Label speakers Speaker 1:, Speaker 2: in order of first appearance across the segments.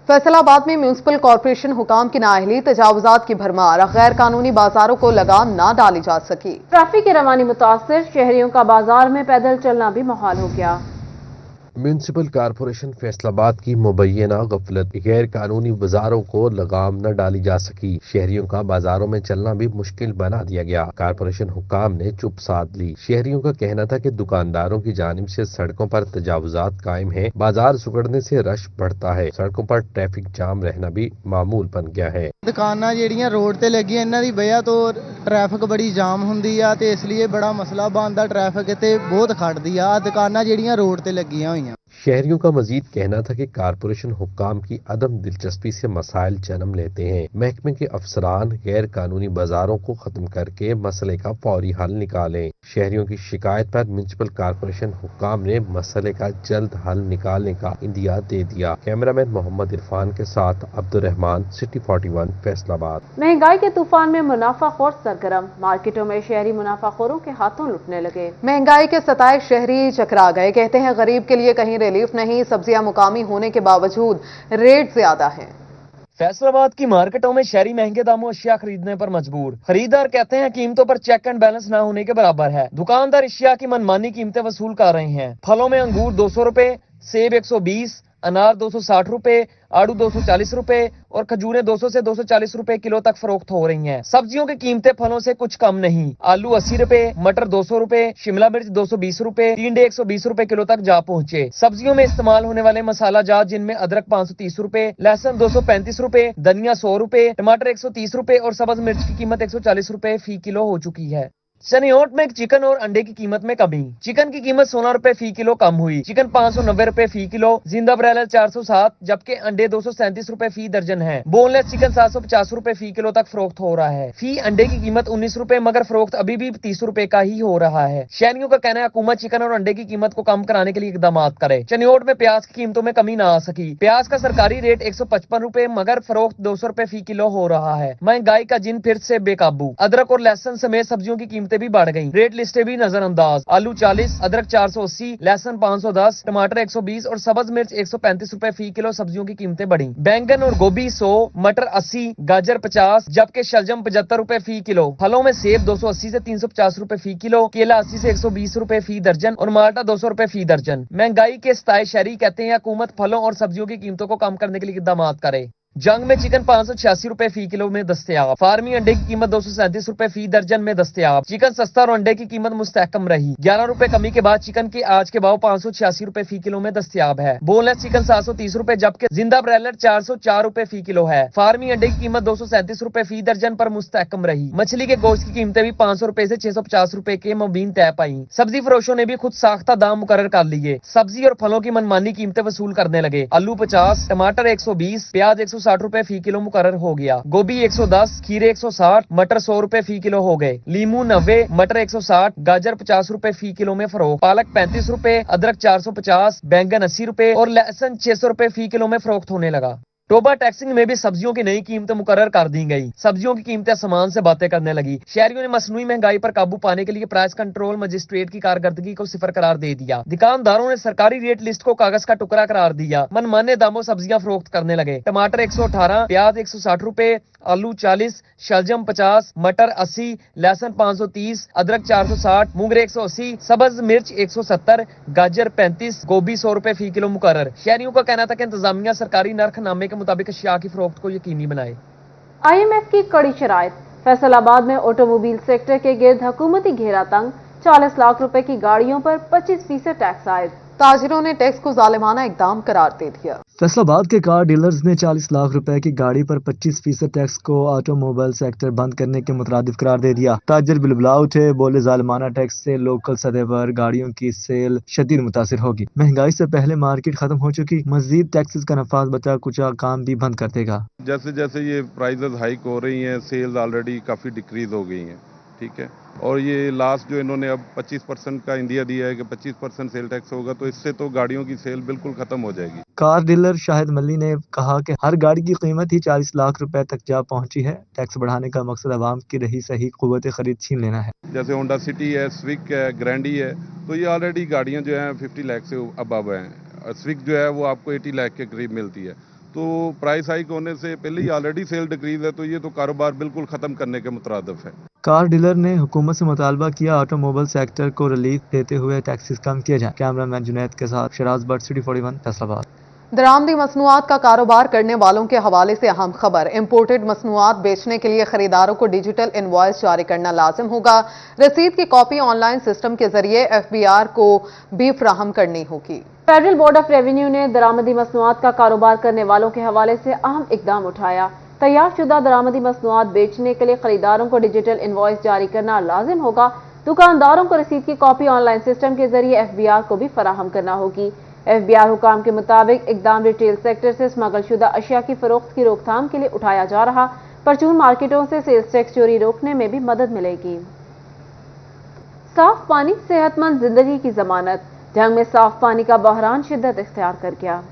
Speaker 1: फैसलाबाद में municipal corporation हुकाम की नाअहली, तजावुजात की भरमार, गैर कानूनी बाजारों को लगाम ना डाली जा सकी।
Speaker 2: ट्रैफिक की रवानी मुतासर, शहरियों का बाजार में पैदल चलना भी मुहाल हो गया।
Speaker 3: म्यूनिसिपल कॉरपोरेशन फैसलाबाद की मुबैना गफलत, गैर कानूनी बाजारों को लगाम न डाली जा सकी, शहरियों का बाजारों में चलना भी मुश्किल बना दिया गया। कॉरपोरेशन हुकाम ने चुप साध ली। शहरियों का कहना था कि दुकानदारों की जानिब से सड़कों पर तजावुजात कायम है, बाजार सुकड़ने से रश बढ़ता है, सड़कों पर ट्रैफिक जाम रहना भी मामूल बन गया है।
Speaker 4: दुकानां ਜਿਹੜੀਆਂ रोड ਤੇ ਲੱਗੀਆਂ ਇਹਨਾਂ ਦੀ ਵਜ੍ਹਾ ਤੋਂ ਟ੍ਰੈਫਿਕ ਬੜੀ ਜਾਮ ਹੁੰਦੀ ਆ ਤੇ ਇਸ ਲਈ ਬੜਾ ਮਸਲਾ ਬਣਦਾ। ਟ੍ਰੈਫਿਕ ਤੇ ਬਹੁਤ ਖੜਦੀ ਆ। ਦੁਕਾਨਾਂ ਜਿਹੜੀਆਂ रोड ਤੇ ਲੱਗੀਆਂ ਹੋਈਆਂ।
Speaker 3: शहरियों का मजीद कहना था कि कारपोरेशन हुक्काम की अदम दिलचस्पी से मसाइल जन्म लेते हैं। महकमे के अफसरान गैर कानूनी बाजारों को खत्म करके मसले का फौरी हल निकालें। शहरियों की शिकायत पर म्यूनिसिपल कारपोरेशन हुक्काम ने मसले का जल्द हल निकालने का इंदिया दे दिया। कैमरामैन मोहम्मद इरफान के साथ अब्दुर्रहमान, सिटी 41, फैसलाबाद।
Speaker 2: महंगाई के तूफान में मुनाफाखोर सरगर्म, मार्केटों में शहरी मुनाफाखोरों के हाथों लुटने लगे।
Speaker 1: महंगाई के सताए शहरी चकरा गए। कहते हैं गरीब के लिए कहीं रिलीफ नहीं, सब्जियां मुकामी होने के बावजूद रेट ज्यादा है।
Speaker 5: फैसलाबाद की मार्केटों में शहरी महंगे दामों अशिया खरीदने पर मजबूर। खरीदार कहते हैं कीमतों पर चेक एंड बैलेंस न होने के बराबर है। दुकानदार अशिया की मनमानी कीमतें वसूल कर रहे हैं। फलों में अंगूर 200 रुपए, सेब 120, अनार 260 रुपए, आड़ू 240 रुपए और खजूरें 200 से 240 रुपए किलो तक फरोख्त हो रही हैं। सब्जियों की कीमतें फलों से कुछ कम नहीं। आलू 80 रुपए, मटर 200 रुपए, शिमला मिर्च 220 रुपए, टिंडे 120 रुपए किलो तक जा पहुंचे। सब्जियों में इस्तेमाल होने वाले मसाला जात जिनमें अदरक 530 रुपए, लहसुन 235 रुपए, धनिया 100 रुपए, टमाटर 130 रुपए और सब्ज मिर्च की कीमत 140 रुपए फी किलो हो चुकी है। सनियोट में चिकन और अंडे की कीमत में कमी। चिकन की कीमत 16 रुपए फी किलो कम हुई। चिकन 590 रुपए फी किलो, जिंदा ब्रायलर 407, जबकि अंडे 237 रुपए फी दर्जन है। बोनलेस चिकन 750 रुपए फी किलो तक फरोख्त हो रहा है। फी अंडे की कीमत 19 रुपए, मगर फरोख्त अभी भी 30 रुपए का ही हो रहा है। शहरियों का कहना है हुकूमत चिकन और अंडे की कीमत को कम कराने के लिए इकदाम करे। चनियोट में प्याज की कीमतों में कमी न आ सकी। प्याज का सरकारी रेट 155 रुपए, मगर फरोख्त 200 रुपए फी किलो हो रहा है। महंगाई का जिन फिर से बेकाबू। अदरक और लहसुन समेत सब्जियों की कीमतें भी बढ़ गई। रेट लिस्टें भी नजरअंदाज। आलू 40, अदरक 480, लहसुन 510, टमाटर 120 और सब्ज मिर्च 135 रुपए फी किलो सब्जियों की कीमतें बढ़ी। बैंगन और गोभी 100, मटर 80, गाजर 50, जबकि शलजम 75 रुपए फी किलो। फलों में सेब 280 से 350 रुपए फी किलो, केला 80 से 120 रुपए फी दर्जन और माल्टा 200 रुपए फी दर्जन। महंगाई के सताए शहरी कहते हैं हुकूमत फलों और सब्जियों की कीमतों को कम करने के लिए इकदाम करे। जंग में चिकन 586 रुपए फी किलो में दस्तयाब। फार्मी अंडे की कीमत 237 रुपए फी दर्जन में दस्तयाब। चिकन सस्ता और अंडे की कीमत मुस्तहकम रही। 11 रुपए कमी के बाद चिकन के आज के भाव 586 रुपए फी किलो में दस्तयाब है। बोनलेस चिकन 730 रुपए, जबकि जिंदा ब्रायलर 404 रुपए फी किलो है। फार्मी अंडे की कीमत 237 रुपए फी दर्जन पर मुस्तहकम रही। मछली के गोश्त की कीमतें भी 500 रुपए से 650 रुपए के मबीन तय पाई। सब्जी फरोशों ने भी खुद साख्ता दाम मुकर्रर कर लिए। सब्जी और फलों की मनमानी कीमतें वसूल करने लगे। आलू 50, टमाटर 120, प्याज 160 रुपए फी किलो मुकर्रर हो गया। गोभी 110, खीरे 160, मटर 100 रुपए फी किलो हो गए। लीमू 90, मटर 160, गाजर 50 रुपए फी किलो में फरोख्त। पालक 35 रुपए, अदरक 450, बैंगन 80 रुपए और लहसुन 600 रुपए फी किलो में फरोख्त होने लगा। टोबा टैक्सिंग में भी सब्जियों की नई कीमतें मुकर्रर कर दी गई। सब्जियों की कीमतें आसमान से बातें करने लगी। शहरियों ने मसनूई महंगाई पर काबू पाने के लिए प्राइस कंट्रोल मजिस्ट्रेट की कारकर्दगी को सिफर करार दे दिया। दुकानदारों ने सरकारी रेट लिस्ट को कागज का टुकड़ा करार दिया। मनमाने दामों सब्जियां फरोख्त करने लगे। टमाटर 118, प्याज 160 रुपए, आलू 40, शलजम 50, मटर 80, लहसुन 530, अदरक 460, मूंगरे 180, सब्ज मिर्च 170, गाजर 35, गोभी 100 रुपए फी किलो मुकर्रर। शहरियों का कहना था कि इंतजामिया सरकारी नरखनामे के मुताबिक अशिया की फरोख्त को यकीनी बनाए।
Speaker 2: IMF की कड़ी शराइत। फैसलाबाद में ऑटोमोबाइल सेक्टर के गिर्द हुकूमती घेरा तंग। 40 लाख रुपए की गाड़ियों पर 25% टैक्स आयद।
Speaker 1: ताजिरों ने टैक्स को जालिमाना इकदाम करार दे दिया।
Speaker 6: फैसलाबाद के कार डीलर्स ने 40 लाख रुपए की गाड़ी पर 25% टैक्स को ऑटोमोबाइल सेक्टर बंद करने के मुतरादिफ करार दे दिया। ताजिर बिलबला उठे, बोले जालिमाना टैक्स से लोकल सतह पर गाड़ियों की सेल शदीद मुतासिर होगी। महंगाई से पहले मार्केट खत्म हो चुकी, मजीद टैक्सेस का नफाज बचा कुचा काम भी बंद कर देगा।
Speaker 7: जैसे जैसे ये प्राइजेस हाइक हो रही हैं, सेल्स ऑलरेडी काफ़ी डिक्रीज हो गई हैं, ठीक है। और ये लास्ट जो इन्होंने अब 25% का इंडिया दिया है कि 25% सेल टैक्स होगा, तो इससे तो गाड़ियों की सेल बिल्कुल खत्म हो जाएगी।
Speaker 6: कार डीलर शाहिद मल्ली ने कहा कि हर गाड़ी की कीमत ही 40 लाख रुपए तक जा पहुंची है। टैक्स बढ़ाने का मकसद आवाम की रही सही कुव्वत खरीद छीन लेना है।
Speaker 7: जैसे होंडा सिटी है, स्विक है, ग्रैंडी है, तो ये ऑलरेडी गाड़ियां जो हैं 50 लाख से अबव हैं। स्विक जो है वो आपको 80 लाख के करीब मिलती है। तो प्राइस हाइक होने से पहले ही ऑलरेडी सेल डिक्रीज है, तो ये तो कारोबार बिल्कुल ख़त्म करने के मुतरादिफ है।
Speaker 6: कार डीलर ने हुकूमत से मुतालबा किया ऑटोमोबाइल सेक्टर को रिलीफ देते हुए टैक्सेस कम किए जाएं। कैमरामैन जुनैद के साथ शराज बट, सिटी 41, फैसलाबाद।
Speaker 1: दरामदी मसनूआत का कारोबार करने वालों के हवाले से अहम खबर। इम्पोर्टेड मसनूआत बेचने के लिए खरीदारों को डिजिटल इनवॉइस जारी करना लाजिम होगा। रसीद की कॉपी ऑनलाइन सिस्टम के जरिए FBR को भी फराहम करनी होगी।
Speaker 2: फेडरल बोर्ड ऑफ रेवेन्यू ने दरामदी मसनूआत का कारोबार करने वालों के हवाले से अहम इकदाम उठाया। तैयार शुदा दरामदी मसनूआत बेचने के लिए खरीदारों को डिजिटल इनवॉइस जारी करना लाजिम होगा। दुकानदारों को रसीद की कॉपी ऑनलाइन सिस्टम के जरिए FBR को भी फराहम करना होगी। FBR हुकाम के मुताबिक इकदाम रिटेल सेक्टर से स्मगल शुदा अशिया की फरोख्त की रोकथाम के लिए उठाया जा रहा। परचून मार्केटों से सेल्स टैक्स चोरी रोकने में भी मदद मिलेगी। साफ पानी सेहतमंद जिंदगी की जमानत। झंग में साफ पानी का बहरान शिद्दत इख्तियार कर गया।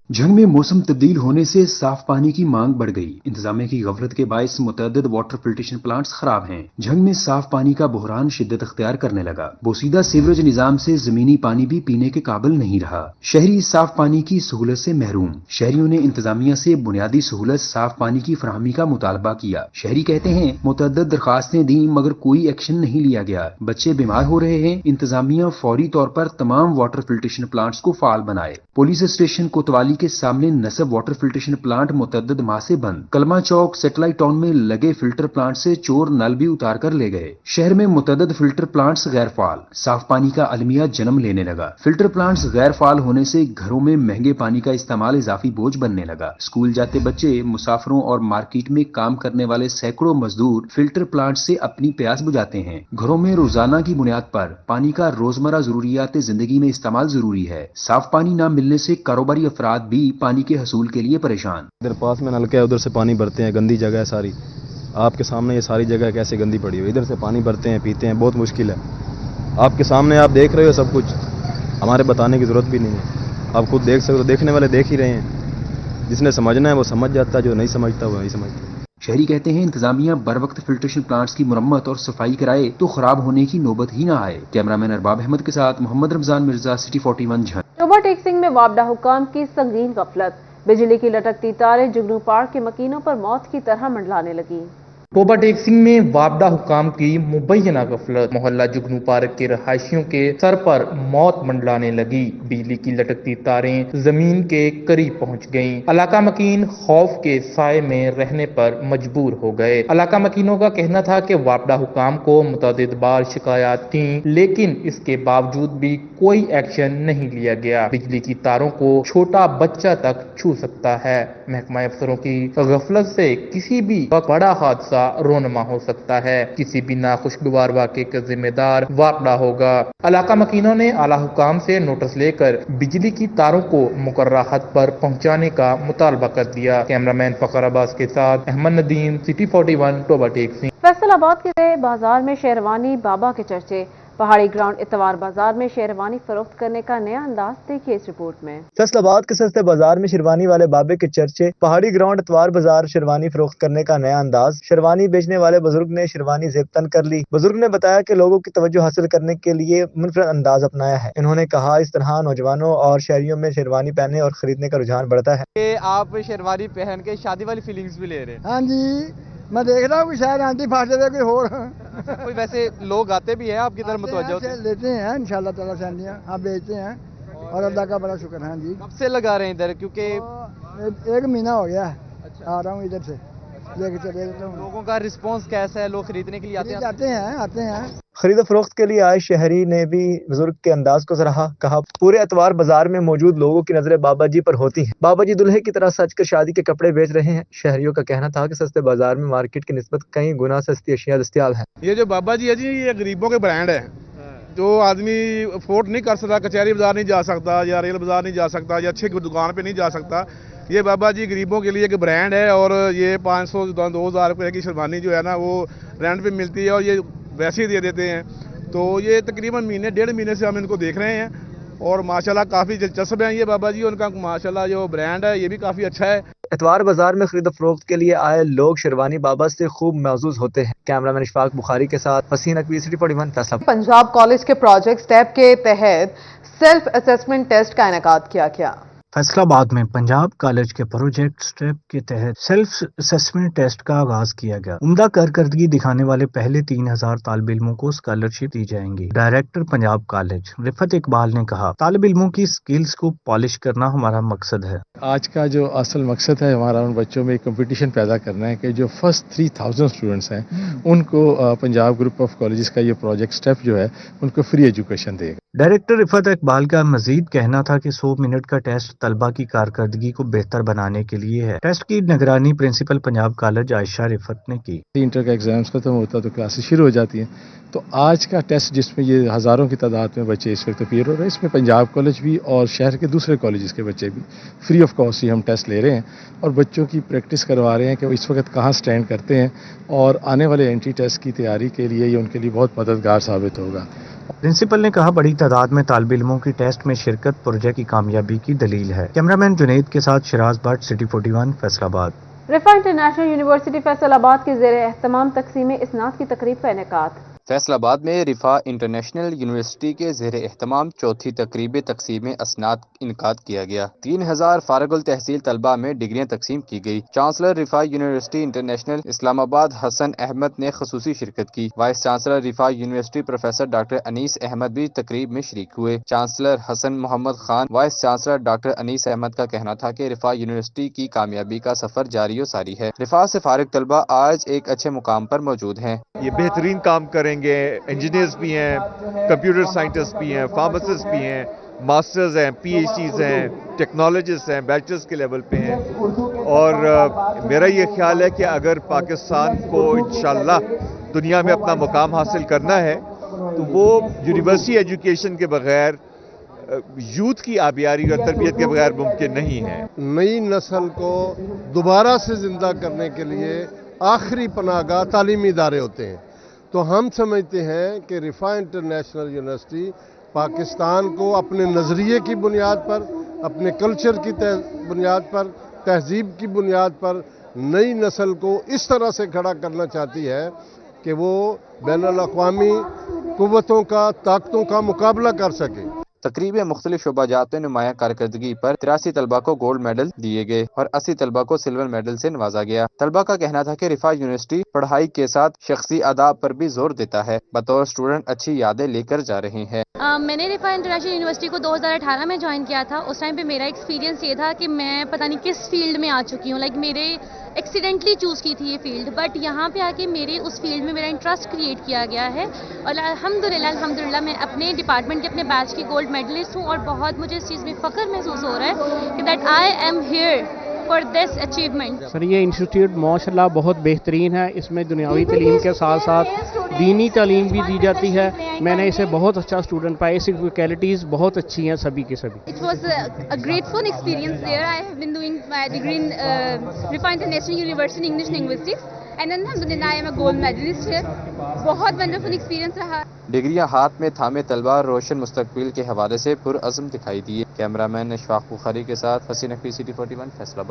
Speaker 8: झंग में मौसम तब्दील होने से साफ पानी की मांग बढ़ गई। इंतजामिया की गफलत के बायस मुतअद्दिद वाटर फिल्ट्रेशन प्लांट्स खराब हैं। झंग में साफ पानी का बहरान शिद्दत इख्तियार करने लगा। बोसीदा सीवरेज निजाम से जमीनी पानी भी पीने के काबिल नहीं रहा। शहरी साफ पानी की सहूलत से महरूम। शहरियों ने इंतजामिया से बुनियादी सहूलत साफ पानी की फराहमी का मुतालबा किया। शहरी कहते हैं मुतअद्दिद दरखास्तें दी मगर कोई एक्शन नहीं लिया गया। बच्चे बीमार हो रहे हैं। इंतजामिया फौरी तौर पर तमाम वाटर फिल्ट्रेशन प्लांट्स को फाल बनाए। पुलिस स्टेशन कोतवाली के सामने नसब वाटर फिल्ट्रेशन प्लांट मुतअद्दिद माह से बंद। कलमा चौक सैटेलाइट टाउन में लगे फिल्टर प्लांट से चोर नल भी उतार कर ले गए। शहर में मुतअद्दिद फिल्टर प्लांट्स गैर फाल। साफ पानी का अलमिया जन्म लेने लगा। फिल्टर प्लांट्स गैर फाल होने से घरों में महंगे पानी का इस्तेमाल इजाफी बोझ बनने लगा। स्कूल जाते बच्चे, मुसाफिरों और मार्केट में काम करने वाले सैकड़ों मजदूर फिल्टर प्लांट से अपनी प्यास बुझाते हैं। घरों में रोजाना की बुनियाद पर पानी का रोजमर्रा जरूरियात जिंदगी में इस्तेमाल जरूरी है। साफ पानी न मिलने से कारोबारी अफराद भी पानी के हसूल के लिए परेशान।
Speaker 9: इधर पास में नलका है, उधर से पानी भरते हैं। गंदी जगह है सारी। आपके सामने ये सारी जगह कैसे गंदी पड़ी हुई। इधर से पानी भरते हैं, पीते हैं, बहुत मुश्किल है। आपके सामने आप देख रहे हो सब कुछ। हमारे बताने की जरूरत भी नहीं है। आप खुद देख सकते हो। देखने वाले देख ही रहे हैं। जिसने समझना है वो समझ जाता है, जो नहीं समझता वो नहीं समझता।
Speaker 8: शहरी कहते हैं इंतजामिया बर वक्त फिल्ट्रेशन प्लांट्स की मुरम्मत और सफाई कराए तो खराब होने की नौबत ही न आए। कैमरामैन अरबाब अहमद के साथ मोहम्मद रमजान मिर्जा, सिटी 41 झंग।
Speaker 2: टोबा टेक्सिंग में वापडा हुकाम की संगीन गफलत। बिजली की लटकती तारें जुगनू पार्क के मकीनों पर मौत की तरह मंडलाने लगी।
Speaker 10: टोबा टेक्सिंग में वापडा हुकाम की मुबैना गफलत। मोहल्ला जुगनू पार्क के रहायशियों के सर पर मौत मंडलाने लगी। बिजली की लटकती तारें जमीन के करीब पहुंच गईं। इलाका मकीन खौफ के साए में रहने पर मजबूर हो गए। इलाका मकीनों का कहना था कि वापडा हुकाम को मुतअद्दिद बार शिकायत थी, लेकिन इसके बावजूद भी कोई एक्शन नहीं लिया गया। बिजली की तारों को छोटा बच्चा तक छू सकता है। महकमा अफसरों की गफलत से किसी भी बड़ा हादसा रोनमा हो सकता है। किसी भी नाखुशगवार वाक़े का जिम्मेदार वापडा होगा। इलाका मकीनों ने आला हुकाम से नोटिस लेकर बिजली की तारों को मुकर्ररा हद पर पहुंचाने का मुतालबा कर दिया। कैमरामैन फखर अब्बास के साथ अहमद नदीम, सिटी 41, टोबा टेक्सिंग।
Speaker 2: फैसलाबाद के बाजार में शेरवानी बाबा के चर्चे। पहाड़ी ग्राउंड इतवार बाजार में शेरवानी फरोख्त करने का नया अंदाज देखिए इस रिपोर्ट में।
Speaker 6: फैसलाबाद के सस्ते बाजार में शेरवानी वाले बाबे के चर्चे। पहाड़ी ग्राउंड इतवार बाजार शेरवानी फरोख्त करने का नया अंदाज। शेरवानी बेचने वाले बुजुर्ग ने शेरवानी ज़ेबतन कर ली। बुजुर्ग ने बताया कि लोगों की तवज्जो हासिल करने के लिए मुनफरद अंदाज अपनाया है। इन्होंने कहा इस तरह नौजवानों और शहरियों में शेरवानी पहनने और खरीदने का रुझान बढ़ता है।
Speaker 11: आप शेरवानी पहन के शादी वाली फीलिंग्स भी ले रहे हैं।
Speaker 12: हाँ जी, मैं देख रहा हूँ शायद आंटी फाटे दे कोई और
Speaker 11: कोई वैसे लोग आते भी हैं आपकी तरफ मुतवज्जो से?
Speaker 12: लेते हैं इंशाल्लाह ताला से आंटियाँ, हाँ बेचते हैं और अल्लाह का बड़ा शुक्र है। हाँ जी।
Speaker 11: कब से लगा रहे हैं इधर? क्योंकि
Speaker 12: एक महीना हो गया आ रहा हूँ इधर से लेके चले जाता हूँ।
Speaker 11: लोगों का रिस्पांस कैसा है? लोग खरीदने के लिए आते
Speaker 12: हैं।
Speaker 6: खरीद फरोख्त के लिए आए शहरी ने भी बुजुर्ग के अंदाज को सराहा। कहा पूरे अतवार बाजार में मौजूद लोगों की नजरें बाबा जी पर होती हैं। बाबा जी दुल्हे की तरह सज कर शादी के कपड़े बेच रहे हैं। शहरियों का कहना था कि सस्ते बाजार में मार्केट की निस्बत कई गुना सस्ती अशिया दस्तयाब है।
Speaker 7: ये जो बाबा जी है जी, ये गरीबों के ब्रांड है। जो आदमी अफोर्ड नहीं कर सकता, कचहरी बाजार नहीं जा सकता या रेल बाजार नहीं जा सकता या अच्छी दुकान पे नहीं जा सकता, ये बाबा जी गरीबों के लिए एक ब्रांड है। और ये 500-2000 रुपये की शेरवानी जो है ना वो रेंट पे मिलती है और ये वैसे ही दे देते हैं। तो ये तकरीबन 1.5 महीने से हम इनको देख रहे हैं और माशाल्लाह काफ़ी दिलचस्प हैं ये बाबा जी। उनका माशाल्लाह जो ब्रांड है ये भी काफ़ी अच्छा है।
Speaker 6: इतवार बाजार में खरीद फरोख्त के लिए आए लोग शेरवानी बाबा से खूब महजूज होते हैं। कैमरामैन इशफाक बुखारी के साथ हसीन अकवी, सिटी 41 फैसला।
Speaker 1: पंजाब कॉलेज के प्रोजेक्ट स्टेप के तहत सेल्फ असेसमेंट टेस्ट का इनेकाद किया गया।
Speaker 6: फैसला बाद में पंजाब कॉलेज के प्रोजेक्ट स्टेप के तहत सेल्फ असेसमेंट टेस्ट का आगाज किया गया। उम्दा कारकर्दगी दिखाने वाले पहले 3000 तालिब इल्मों को स्कॉलरशिप दी जाएंगी। डायरेक्टर पंजाब कॉलेज रिफत इकबाल ने कहा, तालिब इल्मों की स्किल्स को पॉलिश करना हमारा मकसद है।
Speaker 9: आज का जो असल मकसद है हमारा उन बच्चों में एक कंपटीशन पैदा करना है कि जो फर्स्ट 3000 स्टूडेंट्स हैं उनको पंजाब ग्रुप ऑफ कॉलेजेस का ये प्रोजेक्ट स्टेप जो है उनको फ्री एजुकेशन देगा।
Speaker 6: डायरेक्टर रिफत इकबाल का मजीद कहना था कि 100 मिनट का टेस्ट तलबा की कारकर्दगी को बेहतर बनाने के लिए है। टेस्ट की निगरानी प्रिंसिपल पंजाब कॉलेज आयशा रिफत ने की।
Speaker 9: इंटर का एग्जाम्स खत्म होता तो क्लासेस शुरू हो जाती हैं, तो आज का टेस्ट जिसमें ये हज़ारों की तादाद में बच्चे इस वक्त अपीयर हो रहे हैं, इसमें पंजाब कॉलेज भी और शहर के दूसरे कॉलेजेस के बच्चे भी फ्री ऑफ कॉस्ट ही हम टेस्ट ले रहे हैं और बच्चों की प्रैक्टिस करवा रहे हैं कि वो इस वक्त कहाँ स्टैंड करते हैं और आने वाले एंट्री टेस्ट की तैयारी के लिए ये उनके लिए बहुत मददगार साबित होगा।
Speaker 6: प्रिंसिपल ने कहा, बड़ी तादाद में तालिब इल्मों की टेस्ट में शिरकत प्रोजेक्ट की कामयाबी की दलील है। कैमरामैन जुनैद के साथ Siraj Bhatt, city 41, Faisalabad.
Speaker 2: रिफा international university Faisalabad के ज़ेरे एहतमाम तकसीम इस्नात की तकरीब का इनेकाद।
Speaker 13: फैसलाबाद में रिफा इंटरनेशनल यूनिवर्सिटी के ज़ेर एहतमाम चौथी तकरीब तकसीम असनाद इनकाद किया गया। 3000 फारगुल तहसील तलबा में डिग्रियां तकसीम की गई। Chancellor Riphah university international Islamabad Hasan Ahmed ने खसूसी शिरकत की। Vice chancellor Riphah university professor doctor Anees Ahmed भी तकरीब में शरीक हुए। Chancellor Hasan Muhammad Khan, vice chancellor doctor Anees Ahmed का कहना था कि रिफा यूनिवर्सिटी की कामयाबी का सफर जारी और सारी है। रिफा से फारिग तलबा आज एक अच्छे मुकाम पर मौजूद हैं।
Speaker 14: ये बेहतरीन काम करेंगे, इंजीनियर्स भी हैं, कंप्यूटर साइंटिस्ट भी हैं, फार्मासिस्ट भी हैं, मास्टर्स हैं, पीएचडीज हैं, टेक्नोलॉजिस्ट हैं, बैचलर्स के लेवल पे हैं। और मेरा ये ख्याल है कि अगर पाकिस्तान को इंशाल्लाह दुनिया में अपना मुकाम हासिल करना है तो वो यूनिवर्सिटी एजुकेशन के बगैर यूथ की आबियारी और तरबियत के बगैर मुमकिन नहीं है।
Speaker 15: नई नस्ल को दोबारा से जिंदा करने के लिए आखिरी पनाहगाह तालीमी इदारे होते हैं। तो हम समझते हैं कि रिफा इंटरनेशनल यूनिवर्सिटी पाकिस्तान को अपने नज़रिए की बुनियाद पर, अपने कल्चर की बुनियाद पर, तहजीब की बुनियाद पर नई नस्ल को इस तरह से खड़ा करना चाहती है कि वो बैनुल अक़वामी कुव्वतों का, ताकतों का मुकाबला कर सके।
Speaker 13: तकरीब में मुख्तलिफ शोबाजात में नुमाया कारकर्दगी पर 83 तलबा को गोल्ड मेडल दिए गए और 80 तलबा को सिल्वर मेडल से नवाजा गया। तलबा का कहना था कि रिफा यूनिवर्सिटी पढ़ाई के साथ शख्सी आदाब पर भी जोर देता है। बतौर स्टूडेंट अच्छी यादें लेकर जा रहे हैं।
Speaker 16: मैंने रिफा इंटरनेशनल यूनिवर्सिटी को 2018 में ज्वाइन किया था। उस टाइम पे मेरा एक्सपीरियंस ये था कि मैं पता नहीं किस फील्ड में आ चुकी हूँ, मेरे एक्सीडेंटली चूज़ की थी ये फील्ड, बट यहाँ पे आके मेरे उस फील्ड में मेरा इंटरेस्ट क्रिएट किया गया है और अल्हम्दुलिल्लाह मैं अपने डिपार्टमेंट के अपने बैच की गोल्ड मेडलिस्ट हूँ और बहुत मुझे इस चीज़ में फ़ख्र महसूस हो रहा है कि that I am here for this achievement.
Speaker 17: Sir ये इंस्टीट्यूट माशाल्लाह बहुत बेहतरीन है। इसमें दुनियावी तालीम के साथ साथ दीनी तालीम भी दी जाती है। मैंने इसे बहुत अच्छा स्टूडेंट पाया। इसकी फैकल्टीज़ बहुत अच्छी हैं सभी की सभी।
Speaker 16: It was a great fun experience there. I have been doing my degree in Rifa International University in English Linguistics and alhamdulillah I am a gold medalist here. बहुत वंडरफुल एक्सपीरियंस रहा।
Speaker 13: डिग्रियां हाथ में थामे तलबा रोशन मुस्तकबिल के हवाले से पुरअज़्म दिखाई दिए। कैमरामैन अशफाक बुखारी के साथ हसीन नकवी, सिटी 41, फैसलाबाद।